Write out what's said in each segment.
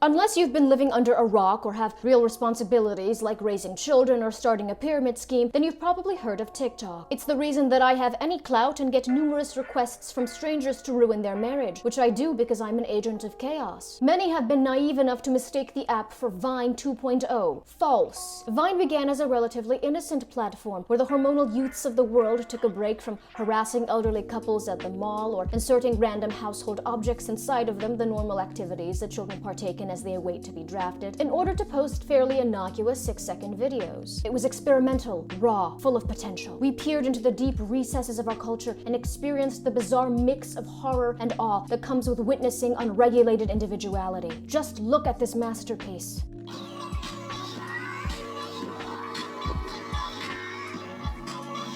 Unless you've been living under a rock or have real responsibilities like raising children or starting a pyramid scheme, then you've probably heard of TikTok. It's the reason that I have any clout and get numerous requests from strangers to ruin their marriage, which I do because I'm an agent of chaos. Many have been naive enough to mistake the app for Vine 2.0. False. Vine began as a relatively innocent platform where the hormonal youths of the world took a break from harassing elderly couples at the mall or inserting random household objects inside of them, the normal activities that children partake in as they await to be drafted, in order to post fairly innocuous 6-second videos. It was experimental, raw, full of potential. We peered into the deep recesses of our culture and experienced the bizarre mix of horror and awe that comes with witnessing unregulated individuality. Just look at this masterpiece.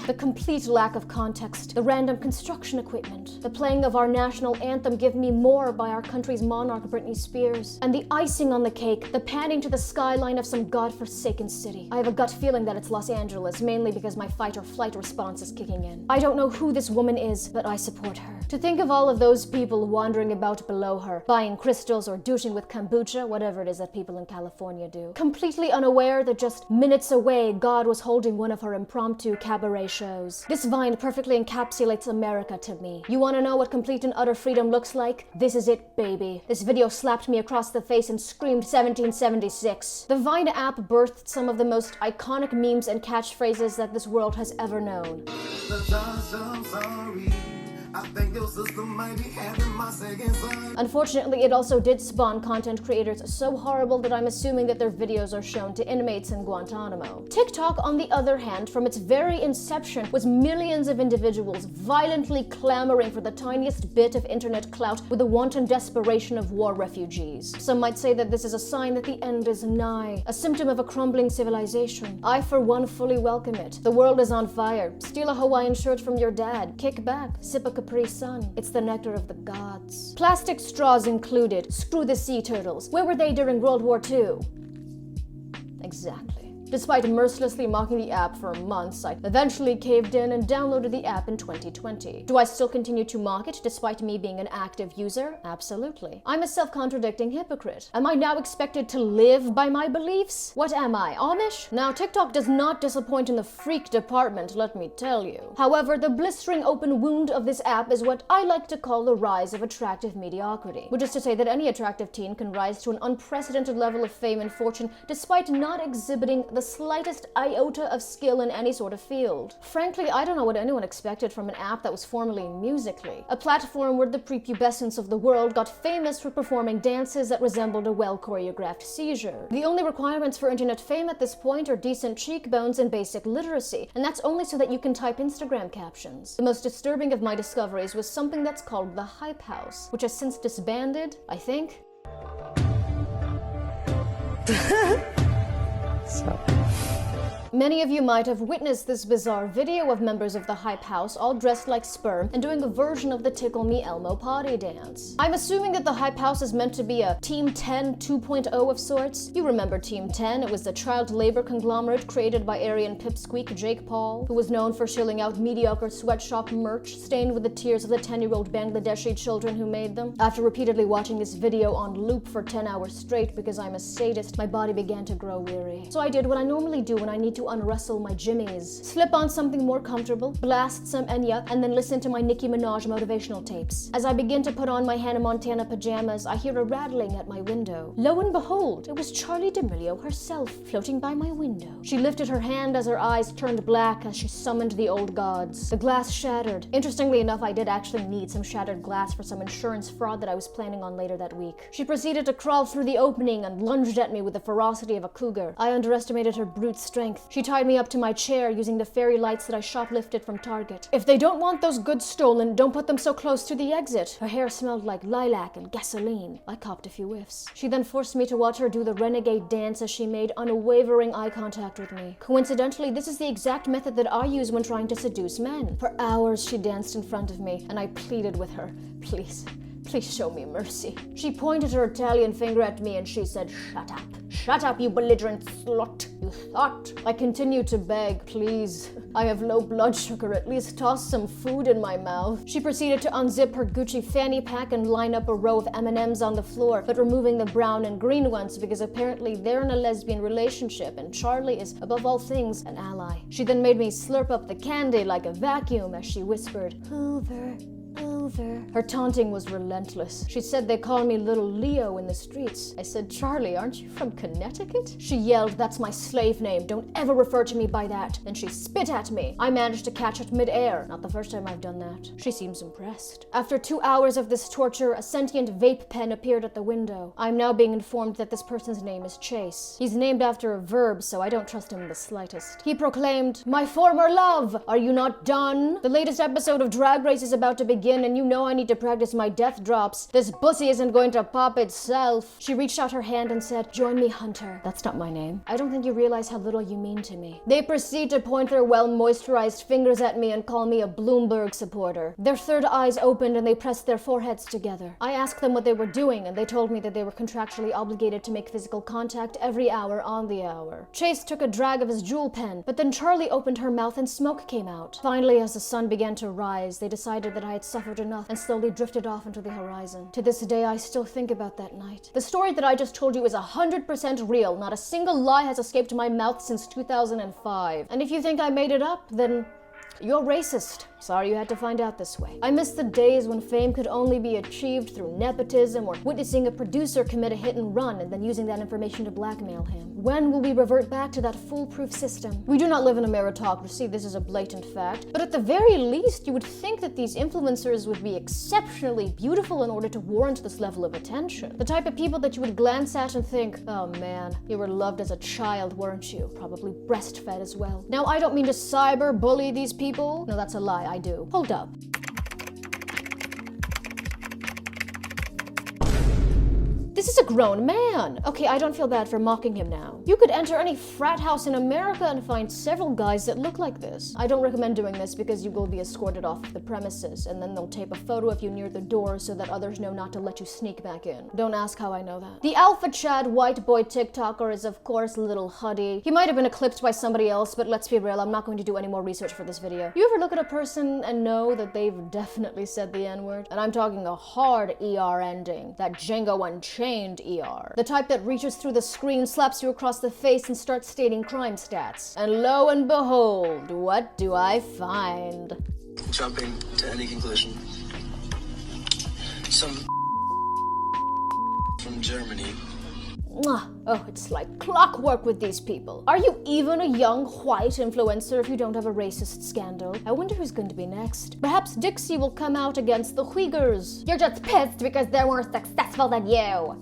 The complete lack of context, the random construction equipment, the playing of our national anthem Give Me More by our country's monarch Britney Spears, and the icing on the cake, the panning to the skyline of some godforsaken city. I have a gut feeling that it's Los Angeles, mainly because my fight or flight response is kicking in. I don't know who this woman is, but I support her. To think of all of those people wandering about below her, buying crystals or douching with kombucha, whatever it is that people in California do, completely unaware that just minutes away God was holding one of her impromptu cabaret shows. This Vine perfectly encapsulates America to me. You want to know what complete and utter freedom looks like? This is it, baby. This video slapped me across the face and screamed 1776. The Vine app birthed some of the most iconic memes and catchphrases that this world has ever known. I think your sister might be having my second son. Unfortunately, it also did spawn content creators so horrible that I'm assuming that their videos are shown to inmates in Guantanamo. TikTok, on the other hand, from its very inception, was millions of individuals violently clamoring for the tiniest bit of internet clout with the wanton desperation of war refugees. Some might say that this is a sign that the end is nigh, a symptom of a crumbling civilization. I, for one, fully welcome it. The world is on fire. Steal a Hawaiian shirt from your dad. Kick back. Sip a Capri Sun. It's the nectar of the gods. Plastic straws included. Screw the sea turtles. Where were they during World War II? Exactly. Despite mercilessly mocking the app for months, I eventually caved in and downloaded the app in 2020. Do I still continue to mock it despite me being an active user? Absolutely. I'm a self-contradicting hypocrite. Am I now expected to live by my beliefs? What am I, Amish? Now, TikTok does not disappoint in the freak department, let me tell you. However, the blistering open wound of this app is what I like to call the rise of attractive mediocrity, which is to say that any attractive teen can rise to an unprecedented level of fame and fortune despite not exhibiting the slightest iota of skill in any sort of field. Frankly, I don't know what anyone expected from an app that was formerly Musical.ly, a platform where the prepubescents of the world got famous for performing dances that resembled a well-choreographed seizure. The only requirements for internet fame at this point are decent cheekbones and basic literacy, and that's only so that you can type Instagram captions. The most disturbing of my discoveries was something that's called the Hype House, which has since disbanded, I think. Many of you might have witnessed this bizarre video of members of the Hype House all dressed like sperm and doing a version of the Tickle Me Elmo potty dance. I'm assuming that the Hype House is meant to be a Team 10 2.0 of sorts. You remember Team 10, it was the child labor conglomerate created by Aryan pipsqueak Jake Paul, who was known for shilling out mediocre sweatshop merch stained with the tears of the 10-year-old Bangladeshi children who made them. After repeatedly watching this video on loop for 10 hours straight because I'm a sadist, my body began to grow weary. So I did what I normally do when I need to unrustle my jimmies. Slip on something more comfortable, blast some Enya, and then listen to my Nicki Minaj motivational tapes. As I begin to put on my Hannah Montana pajamas, I hear a rattling at my window. Lo and behold, it was Charli D'Amelio herself floating by my window. She lifted her hand as her eyes turned black as she summoned the old gods. The glass shattered. Interestingly enough, I did actually need some shattered glass for some insurance fraud that I was planning on later that week. She proceeded to crawl through the opening and lunged at me with the ferocity of a cougar. I underestimated her brute strength. She tied me up to my chair using the fairy lights that I shoplifted from Target. If they don't want those goods stolen, don't put them so close to the exit. Her hair smelled like lilac and gasoline. I copped a few whiffs. She then forced me to watch her do the renegade dance as she made unwavering eye contact with me. Coincidentally, this is the exact method that I use when trying to seduce men. For hours she danced in front of me, and I pleaded with her, please, Please show me mercy. She pointed her Italian finger at me and she said, "Shut up. Shut up, you belligerent slut. You thought." I continued to beg, "Please. I have low blood sugar. At least toss some food in my mouth." She proceeded to unzip her Gucci fanny pack and line up a row of M&Ms on the floor, but removing the brown and green ones because apparently they're in a lesbian relationship and Charli is, above all things, an ally. She then made me slurp up the candy like a vacuum as she whispered, "Hoover. Hoover." Her taunting was relentless. She said they call me Little Leo in the streets. I said, "Charli, aren't you from Connecticut?" She yelled, "That's my slave name. Don't ever refer to me by that." Then she spit at me. I managed to catch it mid-air. Not the first time I've done that. She seems impressed. After 2 hours of this torture, a sentient vape pen appeared at the window. I'm now being informed that this person's name is Chase. He's named after a verb, so I don't trust him in the slightest. He proclaimed, "My former love, are you not done? The latest episode of Drag Race is about to begin and you know I need to practice my death drops. This pussy isn't going to pop itself." She reached out her hand and said, "Join me, Hunter." That's not my name. I don't think you realize how little you mean to me. They proceed to point their well-moisturized fingers at me and call me a Bloomberg supporter. Their third eyes opened and they pressed their foreheads together. I asked them what they were doing and they told me that they were contractually obligated to make physical contact every hour on the hour. Chase took a drag of his jewel pen, but then Charli opened her mouth and smoke came out. Finally, as the sun began to rise, they decided that I had suffered enough and slowly drifted off into the horizon. To this day, I still think about that night. The story that I just told you is 100% real. Not a single lie has escaped my mouth since 2005. And if you think I made it up, then you're racist. Sorry you had to find out this way. I miss the days when fame could only be achieved through nepotism or witnessing a producer commit a hit and run and then using that information to blackmail him. When will we revert back to that foolproof system? We do not live in a meritocracy, this is a blatant fact, but at the very least you would think that these influencers would be exceptionally beautiful in order to warrant this level of attention. The type of people that you would glance at and think, "Oh man, you were loved as a child, weren't you? Probably breastfed as well." Now I don't mean to cyber bully these people. No, that's a lie. I do. Hold up. This is a grown man. Okay, I don't feel bad for mocking him now. You could enter any frat house in America and find several guys that look like this. I don't recommend doing this because you will be escorted off the premises and then they'll tape a photo of you near the door so that others know not to let you sneak back in. Don't ask how I know that. The alpha Chad white boy TikToker is of course Little Huddy. He might have been eclipsed by somebody else, but let's be real, I'm not going to do any more research for this video. You ever look at a person and know that they've definitely said the N-word? And I'm talking a hard ER ending. That Django Unchained ER. The type that reaches through the screen, slaps you across the face, and starts stating crime stats. And lo and behold, what do I find? Jumping to any conclusion. Some from Germany. Oh, it's like clockwork with these people. Are you even a young white influencer if you don't have a racist scandal? I wonder who's going to be next. Perhaps Dixie will come out against the Uyghurs. You're just pissed because they're more successful than you.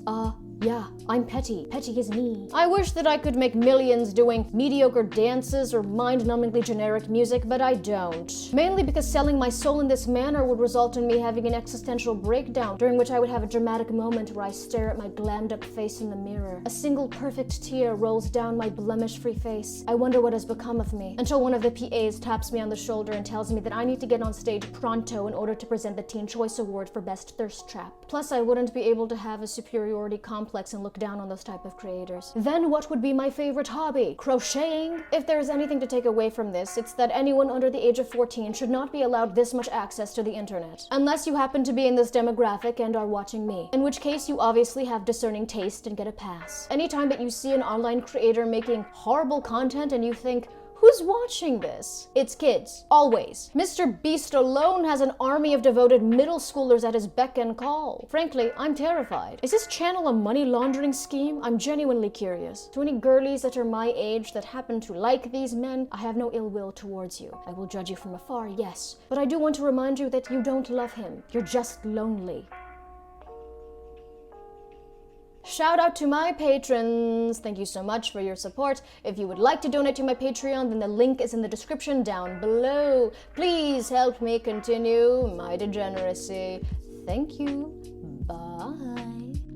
Yeah, I'm petty. Petty is me. I wish that I could make millions doing mediocre dances or mind-numbingly generic music, but I don't. Mainly because selling my soul in this manner would result in me having an existential breakdown, during which I would have a dramatic moment where I stare at my glammed-up face in the mirror. A single perfect tear rolls down my blemish-free face. I wonder what has become of me, until one of the PAs taps me on the shoulder and tells me that I need to get on stage pronto in order to present the Teen Choice Award for Best Thirst Trap. Plus, I wouldn't be able to have a superiority complex and look down on those type of creators. Then what would be my favorite hobby? Crocheting? If there is anything to take away from this, it's that anyone under the age of 14 should not be allowed this much access to the internet. Unless you happen to be in this demographic and are watching me. In which case you obviously have discerning taste and get a pass. Anytime that you see an online creator making horrible content and you think, who's watching this? It's kids. Always. Mr. Beast alone has an army of devoted middle schoolers at his beck and call. Frankly, I'm terrified. Is this channel a money laundering scheme? I'm genuinely curious. To any girlies that are my age that happen to like these men, I have no ill will towards you. I will judge you from afar, yes. But I do want to remind you that you don't love him. You're just lonely. Shout out to my patrons. Thank you so much for your support. If you would like to donate to my Patreon, then the link is in the description down below. Please help me continue my degeneracy. Thank you. Bye.